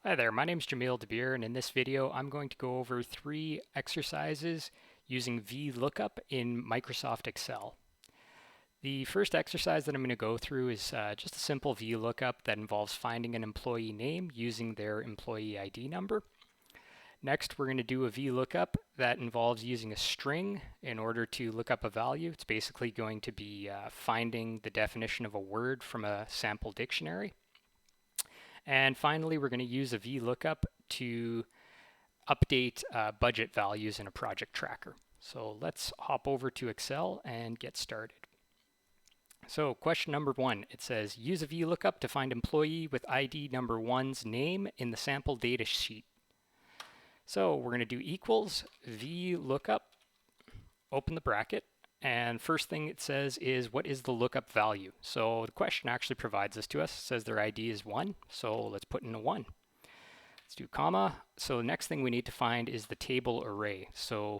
Hi there, my name is Jamil Debir, and in this video I'm going to go over 3 exercises using VLOOKUP in Microsoft Excel. The first exercise that I'm going to go through is just a simple VLOOKUP that involves finding an employee name using their employee ID number. Next, we're going to do a VLOOKUP that involves using a string in order to look up a value. It's basically going to be finding the definition of a word from a sample dictionary. And finally, we're going to use a VLOOKUP to update budget values in a project tracker. So let's hop over to Excel and get started. So question number 1, it says use a VLOOKUP to find employee with ID number 1's name in the sample data sheet. So we're going to do equals VLOOKUP, open the bracket, and first thing it says is what is the lookup value? So the question actually provides this to us. It says their ID is 1, so let's put in a 1. Let's do comma. So the next thing we need to find is the table array. So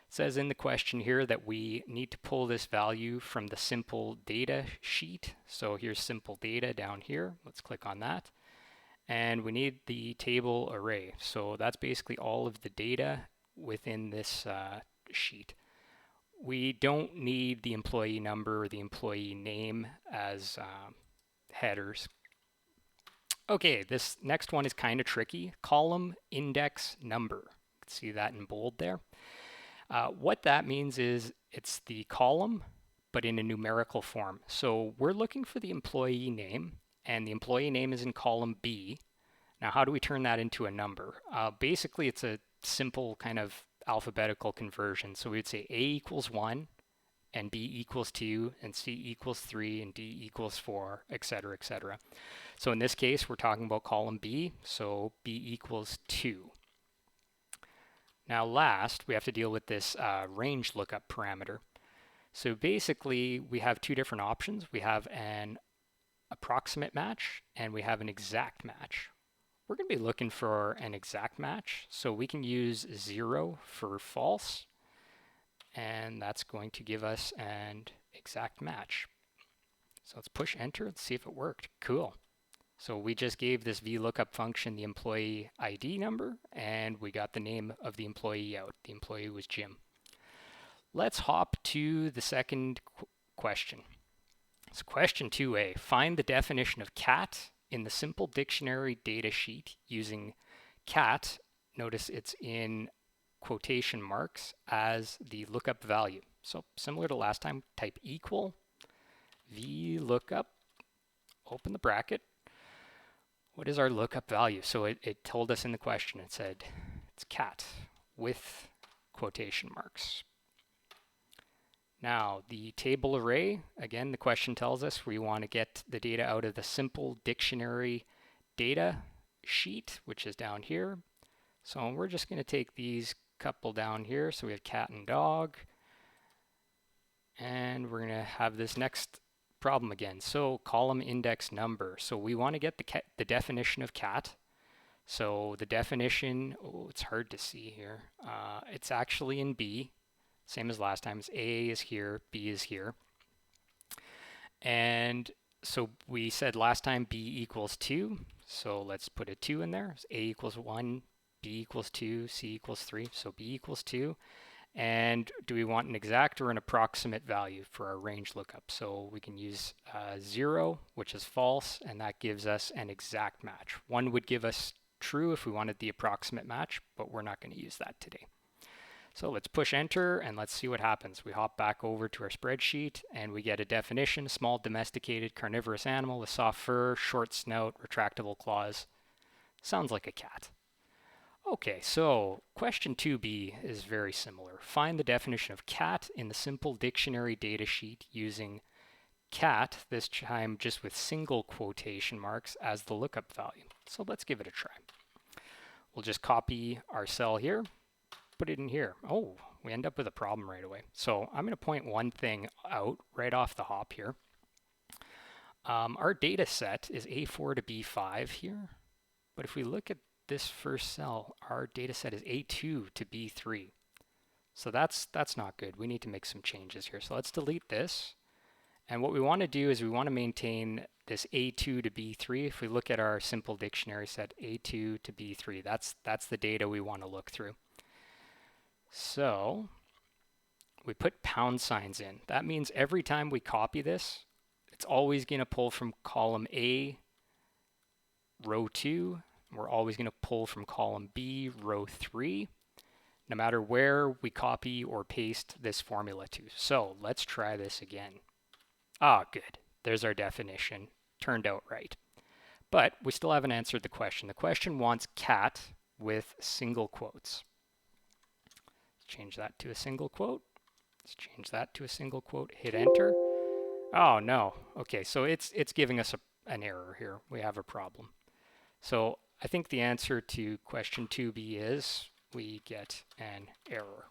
it says in the question here that we need to pull this value from the simple data sheet. So here's simple data down here. Let's click on that. And we need the table array. So that's basically all of the data within this sheet. We don't need the employee number or the employee name as headers. Okay, this next one is kind of tricky. Column index number. You can see that in bold there. What that means is it's the column, but in a numerical form. So we're looking for the employee name, and the employee name is in column B. Now, how do we turn that into a number? Basically, it's a simple kind of alphabetical conversion. So we'd say A equals 1, and B equals 2, and C equals 3, and D equals 4, etc., etc. So in this case, we're talking about column B, so B equals 2. Now last, we have to deal with this range lookup parameter. So basically, we have two different options. We have an approximate match, and we have an exact match. We're going to be looking for an exact match, so we can use 0 for false, and that's going to give us an exact match. So let's push enter and see if it worked. Cool. So we just gave this VLOOKUP function the employee ID number, and we got the name of the employee out. The employee was Jim. Let's hop to the second question. So question 2a, find the definition of cat in the simple dictionary data sheet using cat, notice it's in quotation marks, as the lookup value. So similar to last time, type equal VLOOKUP, open the bracket. What is our lookup value? So it told us in the question, it said it's cat with quotation marks. Now the table array, again, the question tells us we want to get the data out of the simple dictionary data sheet, which is down here. So we're just going to take these couple down here. So we have cat and dog. And we're going to have this next problem again. So column index number. So we want to get the definition of cat. So the definition, oh, it's hard to see here. It's actually in B. Same as last time. It's A is here, B is here. And so we said last time B equals 2. So let's put a 2 in there. So A equals 1, B equals 2, C equals 3. So B equals 2. And do we want an exact or an approximate value for our range lookup? So we can use 0, which is false, and that gives us an exact match. 1 would give us true if we wanted the approximate match, but we're not going to use that today. So let's push enter and let's see what happens. We hop back over to our spreadsheet and we get a definition: small domesticated carnivorous animal with soft fur, short snout, retractable claws. Sounds like a cat. Okay, so question 2b is very similar. Find the definition of cat in the simple dictionary data sheet using cat, this time just with single quotation marks, as the lookup value. So let's give it a try. We'll just copy our cell here, put it in here. Oh, we end up with a problem right away. So I'm going to point one thing out right off the hop here. Our data set is A4 to B5 here, but if we look at this first cell, our data set is A2 to B3. So that's not good. We need to make some changes here. So let's delete this. And what we want to do is we want to maintain this A2 to B3. If we look at our simple dictionary set, A2 to B3, that's the data we want to look through. So we put pound signs in. That means every time we copy this, it's always going to pull from column A, row 2. We're always going to pull from column B, row 3, no matter where we copy or paste this formula to. So let's try this again. Ah, good. There's our definition. Turned out right. But we still haven't answered the question. The question wants cat with single quotes. Let's change that to a single quote. Let's change that to a single quote. Hit enter. Oh no. Okay, so it's giving us an error here. We have a problem. So I think the answer to question 2b is we get an error.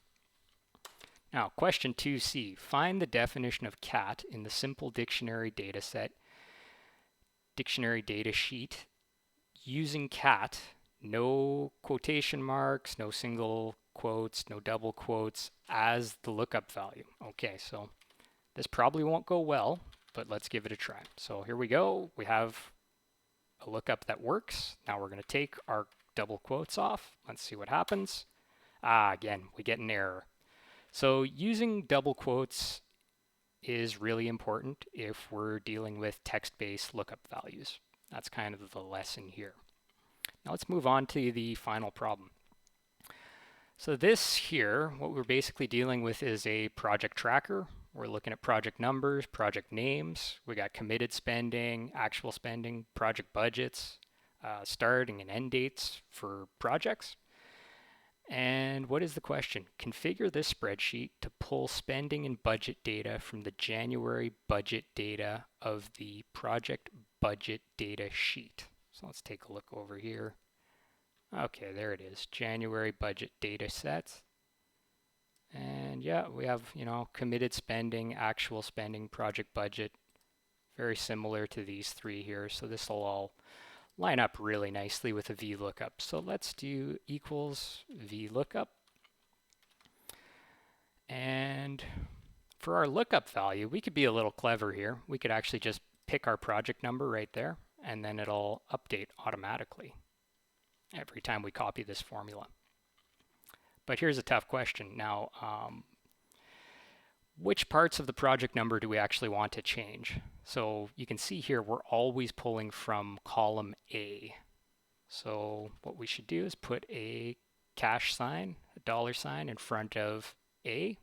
Now, question 2c, find the definition of cat in the simple dictionary data set, dictionary data sheet, using cat, no quotation marks, no single quotes, no double quotes, as the lookup value. Okay, so this probably won't go well, but let's give it a try. So here we go. We have a lookup that works. Now we're going to take our double quotes off. Let's see what happens. Again, we get an error. So using double quotes is really important if we're dealing with text-based lookup values. That's kind of the lesson here. Now let's move on to the final problem. So this here, what we're basically dealing with is a project tracker. We're looking at project numbers, project names. We got committed spending, actual spending, project budgets, starting and end dates for projects. And what is the question? Configure this spreadsheet to pull spending and budget data from the January budget data of the project budget data sheet. So let's take a look over here. Okay, there it is, January budget data set. And yeah, we have, committed spending, actual spending, project budget, very similar to these three here. So this will all line up really nicely with a VLOOKUP. So let's do equals VLOOKUP. And for our lookup value, we could be a little clever here. We could actually just pick our project number right there, and then it'll update automatically every time we copy this formula. But here's a tough question. Now, which parts of the project number do we actually want to change? So you can see here we're always pulling from column A. So what we should do is put a cash sign, a dollar sign in front of A.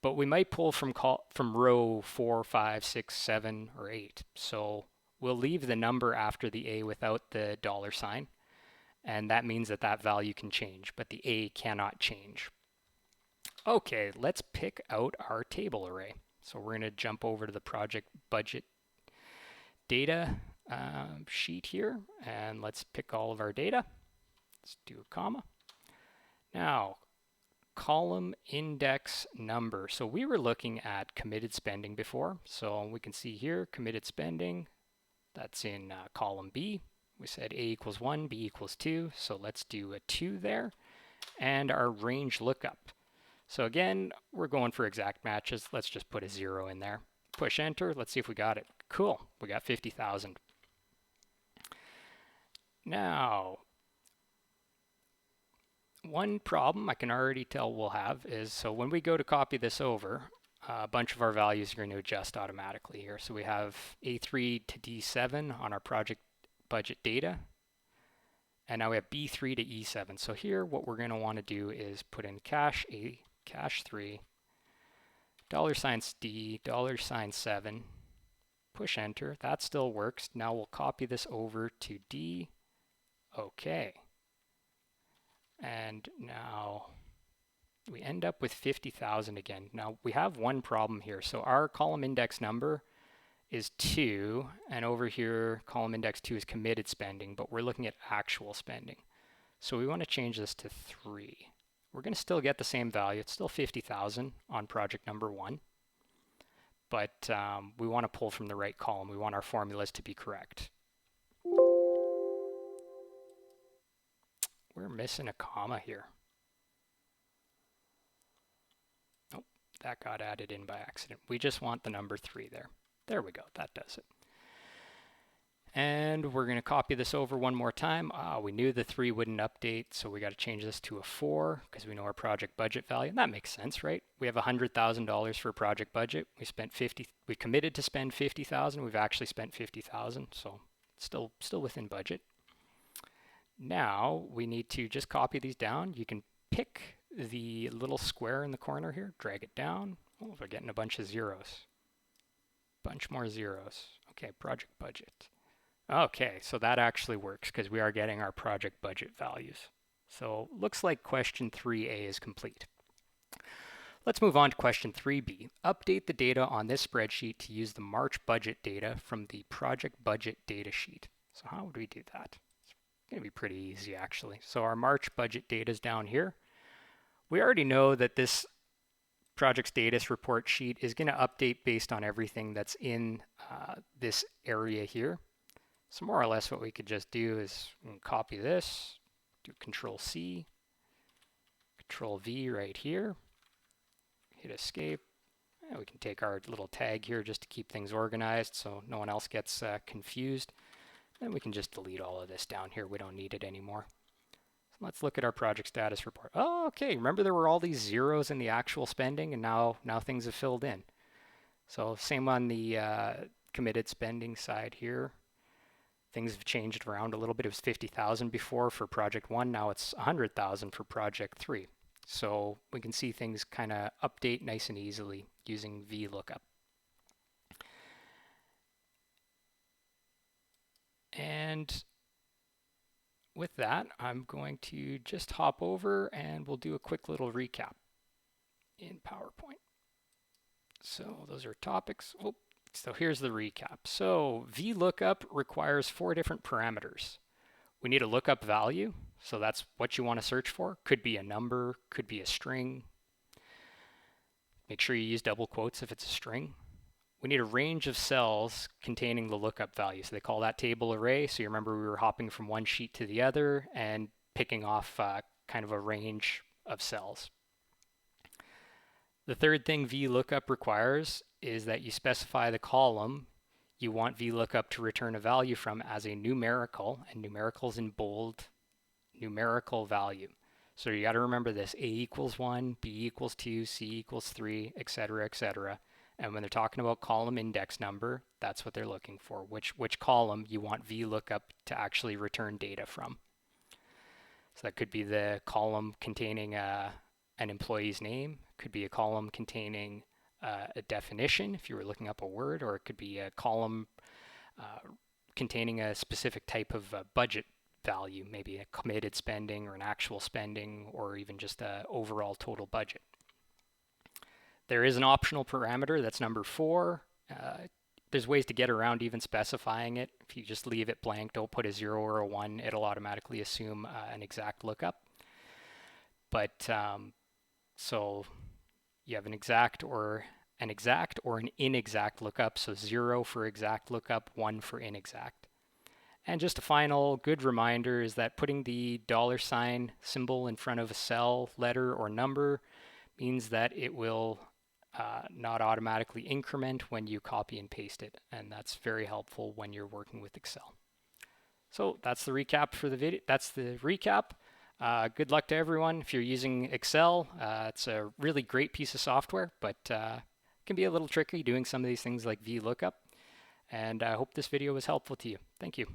But we might pull from row 4, 5, 6, 7, or 8. So we'll leave the number after the A without the dollar sign. And that means that that value can change, but the A cannot change. Okay, let's pick out our table array. So we're going to jump over to the project budget data sheet here, and let's pick all of our data. Let's do a comma. Now, column index number. So we were looking at committed spending before. So we can see here, committed spending, that's in column B. We said A equals 1, B equals 2. So let's do a 2 there. And our range lookup. So again, we're going for exact matches. Let's just put a 0 in there. Push enter. Let's see if we got it. Cool. We got 50,000. Now, one problem I can already tell we'll have is, so when we go to copy this over, a bunch of our values are going to adjust automatically here. So we have A3 to D7 on our project budget data. And now we have B3 to E7. So here what we're going to want to do is put in cash A, cash 3, $D, $7, push enter. That still works. Now we'll copy this over to D. Okay. And now we end up with 50,000 again. Now we have one problem here. So our column index number is 2, and over here column index 2 is committed spending, but we're looking at actual spending. So we want to change this to 3. We're going to still get the same value. It's still 50,000 on project number 1, but we want to pull from the right column. We want our formulas to be correct. We're missing a comma here. Oh, that got added in by accident. We just want the number 3 there. There we go. That does it. And we're going to copy this over one more time. We knew the 3 wouldn't update, so we got to change this to a 4 because we know our project budget value. That makes sense, right? We have $100,000 for project budget. We committed to spend 50,000. We've actually spent 50,000, so still within budget. Now we need to just copy these down. You can pick the little square in the corner here, drag it down. Oh, we're getting a bunch of zeros. Bunch more zeros. Okay, project budget. Okay, so that actually works because we are getting our project budget values. So looks like question 3A is complete. Let's move on to question 3B. Update the data on this spreadsheet to use the March budget data from the project budget data sheet. So how would we do that? It's going to be pretty easy actually. So our March budget data is down here. We already know that this project status report sheet is going to update based on everything that's in this area here. So more or less what we could just do is copy this, do Control C, Control V right here, hit escape. And we can take our little tag here just to keep things organized so no one else gets confused. And we can just delete all of this down here. We don't need it anymore. So let's look at our project status report. Oh, okay. Remember there were all these zeros in the actual spending, and now things have filled in. So same on the committed spending side here. Things have changed around a little bit. It was 50,000 before for project 1. Now it's 100,000 for project 3. So we can see things kind of update nice and easily using VLOOKUP. And with that, I'm going to just hop over and we'll do a quick little recap in PowerPoint. So those are topics. Oh, so here's the recap. So VLOOKUP requires 4 different parameters. We need a lookup value. So that's what you want to search for. Could be a number, could be a string. Make sure you use double quotes if it's a string. We need a range of cells containing the lookup value. So they call that table array. So you remember we were hopping from one sheet to the other and picking off kind of a range of cells. The third thing VLOOKUP requires is that you specify the column you want VLOOKUP to return a value from as a numerical, and numericals in bold, numerical value. So you got to remember this: A equals 1, B equals 2, C equals 3, etc., etc. And when they're talking about column index number, that's what they're looking for, which column you want VLOOKUP to actually return data from. So that could be the column containing an employee's name, could be a column containing a definition if you were looking up a word, or it could be a column containing a specific type of budget value, maybe a committed spending or an actual spending, or even just an overall total budget. There is an optional parameter that's number 4. There's ways to get around even specifying it. If you just leave it blank, don't put a 0 or a 1, it'll automatically assume an exact lookup. But so you have an exact or an inexact lookup. So 0 for exact lookup, 1 for inexact. And just a final good reminder is that putting the $ symbol in front of a cell, letter, or number means that it will not automatically increment when you copy and paste it. And that's very helpful when you're working with Excel. So that's the recap for the video. That's the recap. Good luck to everyone. If you're using Excel, it's a really great piece of software, but it can be a little tricky doing some of these things like VLOOKUP. And I hope this video was helpful to you. Thank you.